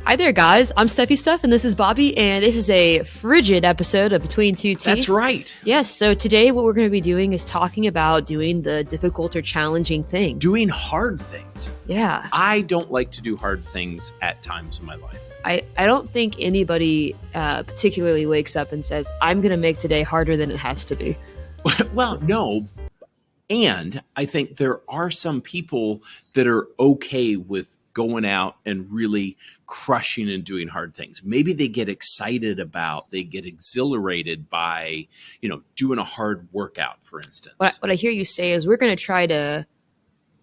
Hi there, guys. I'm Steffi Stuff, and this is Bobby, and this is a frigid episode of Between Two Teeth. That's right. Yes, so today what we're going to be doing is talking about doing the difficult or challenging thing. Doing hard things. Yeah. I don't like to do hard things at times in my life. I don't think anybody particularly wakes up and says, I'm going to make today harder than it has to be. Well, no. And I think there are some people that are okay with going out and really crushing and doing hard things. Maybe they get they get exhilarated by, doing a hard workout, for instance. What I hear you say is we're going to try to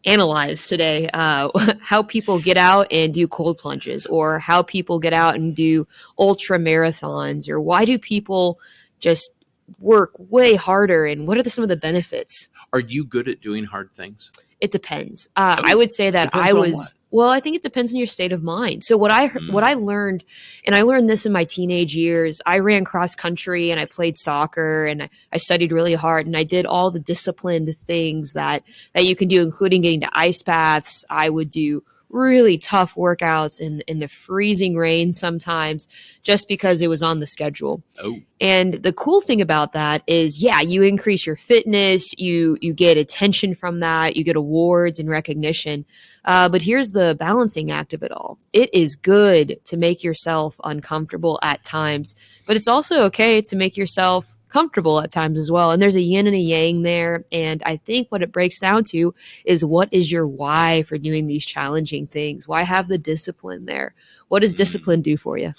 analyze today how people get out and do cold plunges, or how people get out and do ultra marathons, or why do people just work way harder, and what are some of the benefits? Are you good at doing hard things? It depends. I would say that I was. Well, I think it depends on your state of mind. So what I learned, and I learned this in my teenage years, I ran cross country and I played soccer and I studied really hard and I did all the disciplined things that you can do, including getting to ice baths. I would do really tough workouts in the freezing rain sometimes, just because it was on the schedule. Oh. And the cool thing about that is, you increase your fitness, you get attention from that, you get awards and recognition. But here's the balancing act of it all. It is good to make yourself uncomfortable at times, but it's also okay to make yourself comfortable at times as well. And there's a yin and a yang there. And I think what it breaks down to is, what is your why for doing these challenging things? Why have the discipline there? What does discipline do for you?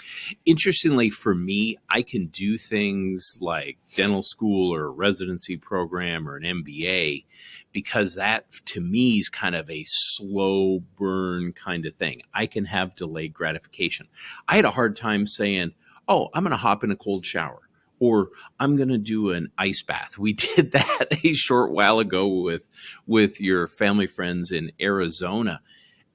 Interestingly, for me, I can do things like dental school or a residency program or an MBA, because that to me is kind of a slow burn kind of thing. I can have delayed gratification. I had a hard time saying, oh, I'm going to hop in a cold shower, or I'm going to do an ice bath. We did that a short while ago with your family friends in Arizona,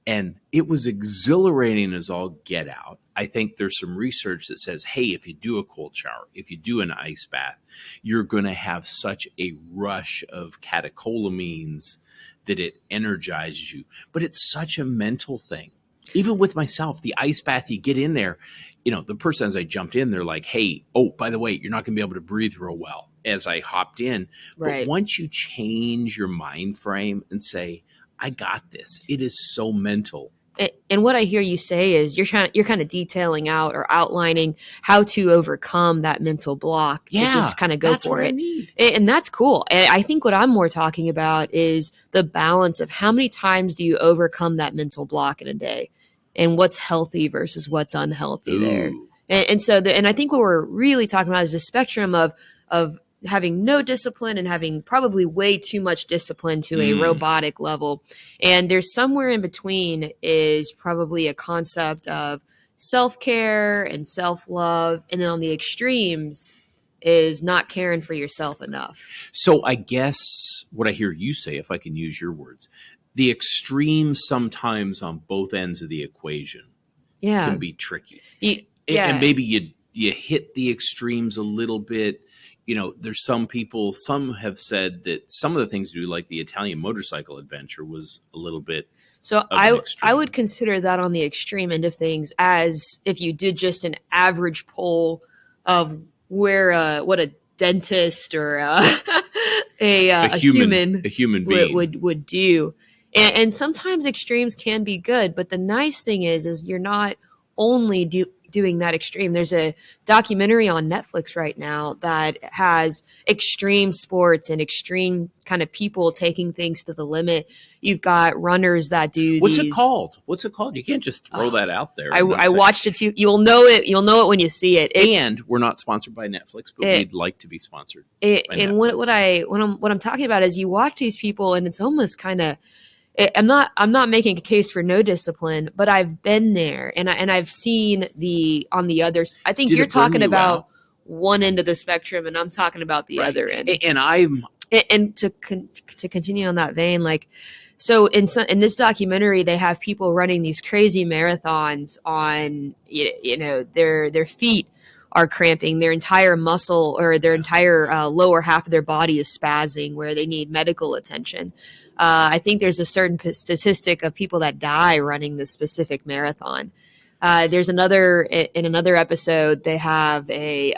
and it was exhilarating as all get out. I think there's some research that says, hey, if you do a cold shower, if you do an ice bath, you're going to have such a rush of catecholamines that it energizes you. But it's such a mental thing. Even with myself, the ice bath, you get in there, the person, as I jumped in, they're like, hey, oh, by the way, you're not going to be able to breathe real well, as I hopped in. Right. But once you change your mind frame and say, I got this, it is so mental. And what I hear you say is you're kind of detailing out or outlining how to overcome that mental block. To just kind of go for it. I need. And that's cool. And I think what I'm more talking about is the balance of how many times do you overcome that mental block in a day, and what's healthy versus what's unhealthy there. And I think what we're really talking about is the spectrum of having no discipline and having probably way too much discipline to a robotic level. And there's somewhere in between is probably a concept of self-care and self-love. And then on the extremes is not caring for yourself enough. So I guess what I hear you say, if I can use your words, the extremes sometimes on both ends of the equation can be tricky. And maybe you hit the extremes a little bit. There's some have said that some of the things to do, like the Italian motorcycle adventure, was a little bit. So I would consider that on the extreme end of things, as if you did just an average poll of what a dentist or a human being would do. And sometimes extremes can be good, but the nice thing is you're not only doing that extreme. There's a documentary on Netflix right now that has extreme sports and extreme kind of people taking things to the limit. You've got runners that do What's it called? You can't just throw that out there. I watched it too. You'll know it. You'll know it when you see it. And we're not sponsored by Netflix, but we'd like to be sponsored. And what I'm talking about is you watch these people, and it's almost kind of. I'm not making a case for no discipline, but I've been there and I've seen on the other. I think you're talking about one end of the spectrum, and I'm talking about the other end. And to continue on that vein, like, so in this documentary, they have people running these crazy marathons on, their feet are cramping, their entire muscle or their entire lower half of their body is spazzing, where they need medical attention. I think there's a certain statistic of people that die running this specific marathon. There's another in another episode. They have a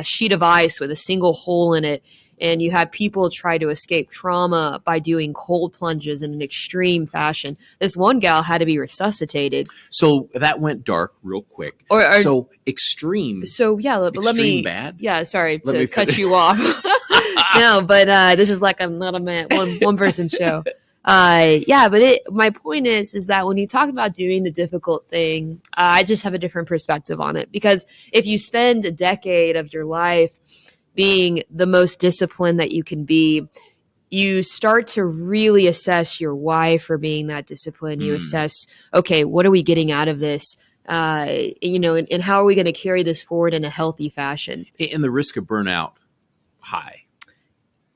sheet of ice with a single hole in it, and you have people try to escape trauma by doing cold plunges in an extreme fashion. This one gal had to be resuscitated. So that went dark real quick. Or so extreme. So yeah, but let extreme me. Bad. Yeah, sorry Let to me cut finish. you off. No, but this is like I'm not a man, one person show. Yeah, but my point is that when you talk about doing the difficult thing, I just have a different perspective on it, because if you spend a decade of your life being the most disciplined that you can be, you start to really assess your why for being that disciplined. You assess, okay, what are we getting out of this? And how are we going to carry this forward in a healthy fashion? And the risk of burnout high.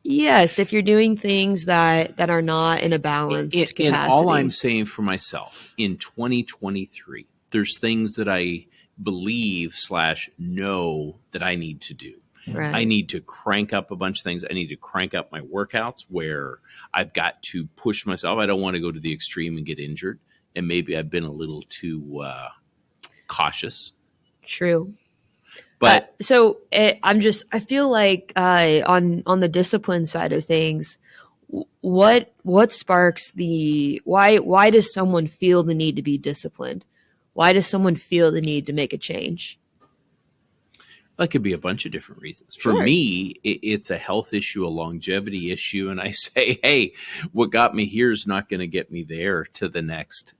Yes, if you're doing things that are not in a balanced capacity. And all I'm saying for myself in 2023, there's things that I believe / know that I need to do. Right. I need to crank up a bunch of things. I need to crank up my workouts where I've got to push myself. I don't want to go to the extreme and get injured. And maybe I've been a little too cautious. True. But I feel like on the discipline side of things, what sparks why does someone feel the need to be disciplined? Why does someone feel the need to make a change? That could be a bunch of different reasons. For me, it's a health issue, a longevity issue. And I say, hey, what got me here is not going to get me there to the next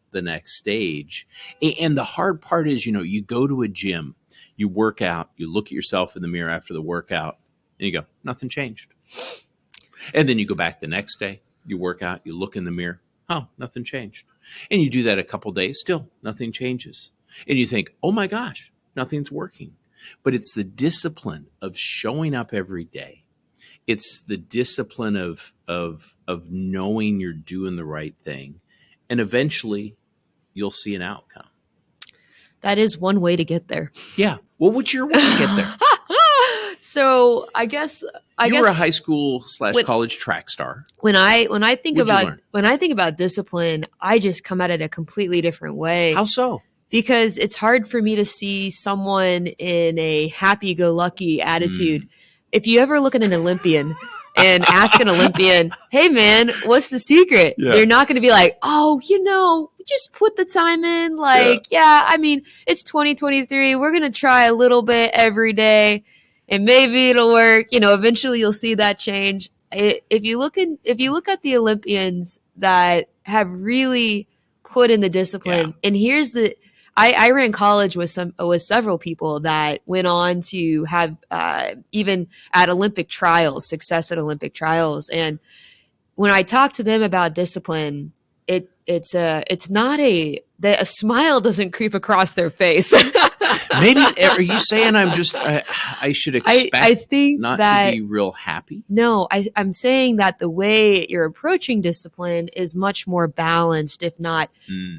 stage. And the hard part is, you go to a gym, you work out, you look at yourself in the mirror after the workout, and you go, nothing changed. And then you go back the next day, you work out, you look in the mirror, oh, nothing changed. And you do that a couple days, still nothing changes. And you think, oh my gosh, nothing's working. But it's the discipline of showing up every day. It's the discipline of knowing you're doing the right thing. And eventually you'll see an outcome. That is one way to get there. Yeah. Well, what's your way to get there? So I guess you were a high school / college track star. When I think about discipline, I just come at it a completely different way. How so? Because it's hard for me to see someone in a happy-go-lucky attitude. If you ever look at an Olympian and ask an Olympian, hey man, what's the secret? Yeah. They're not going to be like, oh, just put the time in. I mean, it's 2023. We're going to try a little bit every day and maybe it'll work. Eventually you'll see that change. If you look at the Olympians that have really put in the discipline, and here's I ran college with several people that went on to have even at Olympic trials, success at Olympic trials. And when I talk to them about discipline, it's not a smile doesn't creep across their face. Maybe are you saying I should expect I think not that, to be real happy? No, I'm saying that the way you're approaching discipline is much more balanced, if not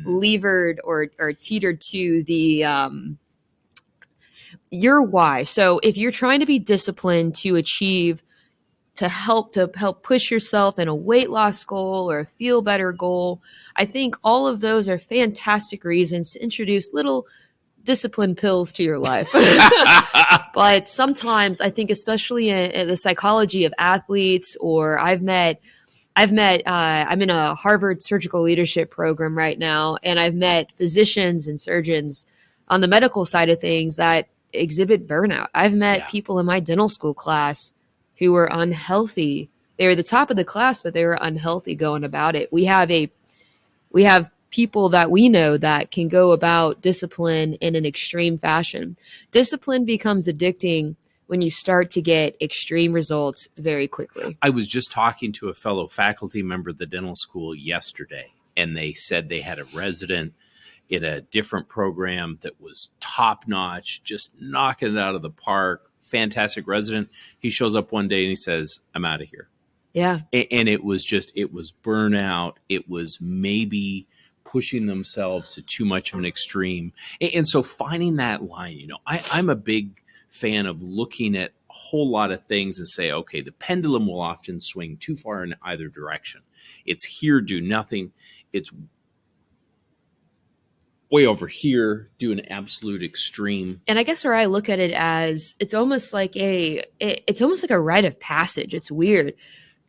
levered or teetered to the your why. So if you're trying to be disciplined to help push yourself in a weight loss goal or a feel better goal, I think all of those are fantastic reasons to introduce little discipline pills to your life. But sometimes I think, especially in the psychology of athletes, or I'm in a Harvard surgical leadership program right now, and I've met physicians and surgeons on the medical side of things that exhibit burnout. I've met people in my dental school class who were unhealthy. They were the top of the class, but they were unhealthy going about it. We have people that we know that can go about discipline in an extreme fashion. Discipline becomes addicting when you start to get extreme results very quickly. I was just talking to a fellow faculty member at the dental school yesterday, and they said they had a resident in a different program that was top notch, just knocking it out of the park. Fantastic resident. He shows up one day and he says, I'm out of here. Yeah. And it was burnout. It was maybe pushing themselves to too much of an extreme. And so finding that line, I'm a big fan of looking at a whole lot of things and say, okay, the pendulum will often swing too far in either direction. It's here, do nothing. It's way over here, do an absolute extreme. And I guess where I look at it as it's almost like it's almost like a rite of passage. It's weird.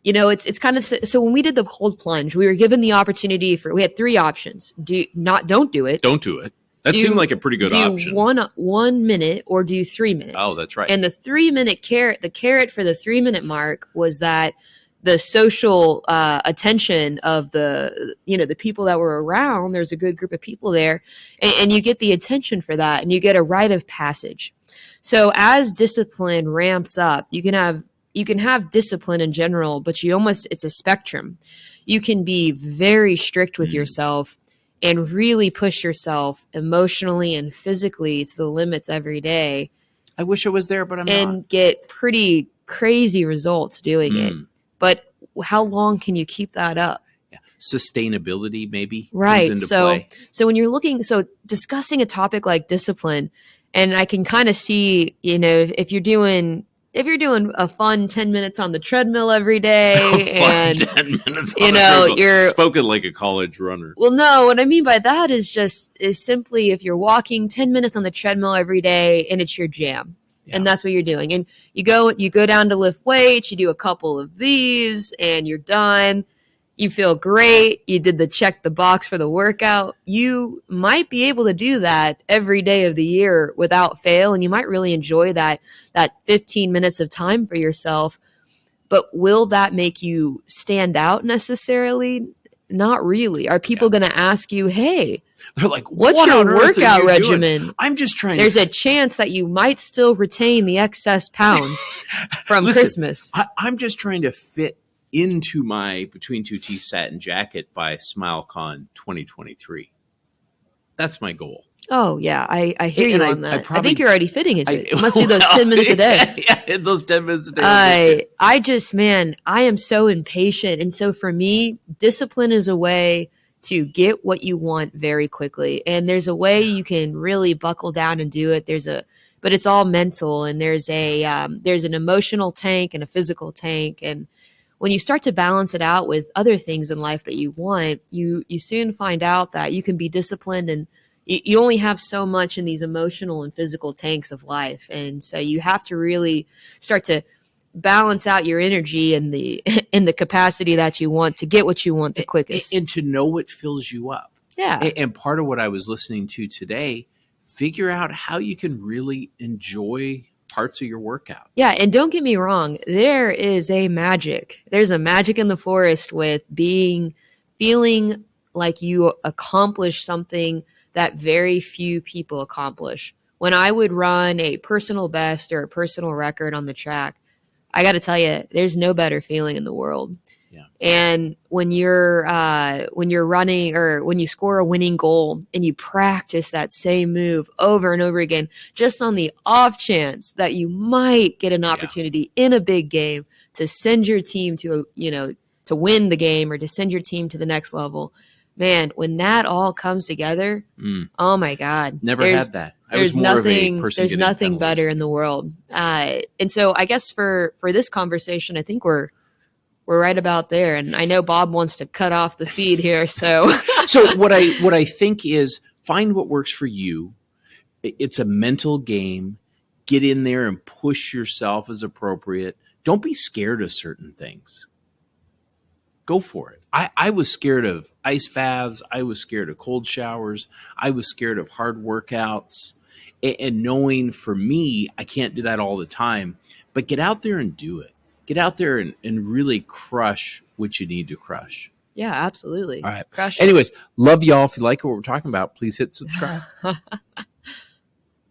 You know, it's kind of so when we did the cold plunge, we were given the opportunity we had three options. Don't do it. Don't do it. That seemed like a pretty good option. Do 1 minute or do 3 minutes. Oh, that's right. And the 3-minute carrot, the carrot for the 3-minute mark was that the social attention of the people that were around, there's a good group of people there, and you get the attention for that, and you get a rite of passage. So as discipline ramps up, you can have discipline in general, but it's a spectrum. You can be very strict with yourself and really push yourself emotionally and physically to the limits every day. I wish I was there, but I'm not. And get pretty crazy results doing it. But how long can you keep that up? Yeah. Sustainability maybe comes into play. So when you're discussing a topic like discipline, and I can kind of see, if you're doing a fun 10 minutes on the treadmill every day, and 10 minutes on you're spoken like a college runner. Well, no, what I mean by that is simply if you're walking 10 minutes on the treadmill every day and it's your jam. Yeah. And that's what you're doing. And you go down to lift weights, you do a couple of these and you're done. You feel great. You did the check the box for the workout. You might be able to do that every day of the year without fail. And you might really enjoy that 15 minutes of time for yourself. But will that make you stand out necessarily? Not really. Are people going to ask you, hey, they're like, what's your workout regimen? Doing? I'm just trying. There's a chance that you might still retain the excess pounds from Christmas. I'm just trying to fit into my Between Two Teeth satin jacket by SmileCon 2023. That's my goal. Oh, yeah. I hear you on that. I think you're already fitting into it. It must be those 10 minutes a day. Yeah, those 10 minutes a day. I am so impatient. And so for me, discipline is a way to get what you want very quickly. And there's a way you can really buckle down and do it. But it's all mental. And there's an emotional tank and a physical tank. And when you start to balance it out with other things in life that you want, you soon find out that you can be disciplined, and you only have so much in these emotional and physical tanks of life. And so you have to really start to balance out your energy in the capacity that you want to get what you want the quickest. And to know what fills you up. Yeah. And part of what I was listening to today, figure out how you can really enjoy parts of your workout. Yeah, and don't get me wrong, there's a magic in the forest with feeling like you accomplished something that very few people accomplish. When I would run a personal best or a personal record on the track, I got to tell you, there's no better feeling in the world. Yeah. And when you're running, or when you score a winning goal and you practice that same move over and over again, just on the off chance that you might get an opportunity in a big game to send your team to win the game or to send your team to the next level. Man, when that all comes together, oh my God. Never had that. There's nothing better in the world. And so I guess for this conversation, I think we're right about there. And I know Bob wants to cut off the feed here. So what I think is find what works for you. It's a mental game. Get in there and push yourself as appropriate. Don't be scared of certain things. Go for it. I was scared of ice baths. I was scared of cold showers. I was scared of hard workouts. And knowing for me, I can't do that all the time. But get out there and do it. Get out there and really crush what you need to crush. Yeah, absolutely. All right. Crush Anyways, love y'all. If you like what we're talking about, please hit subscribe.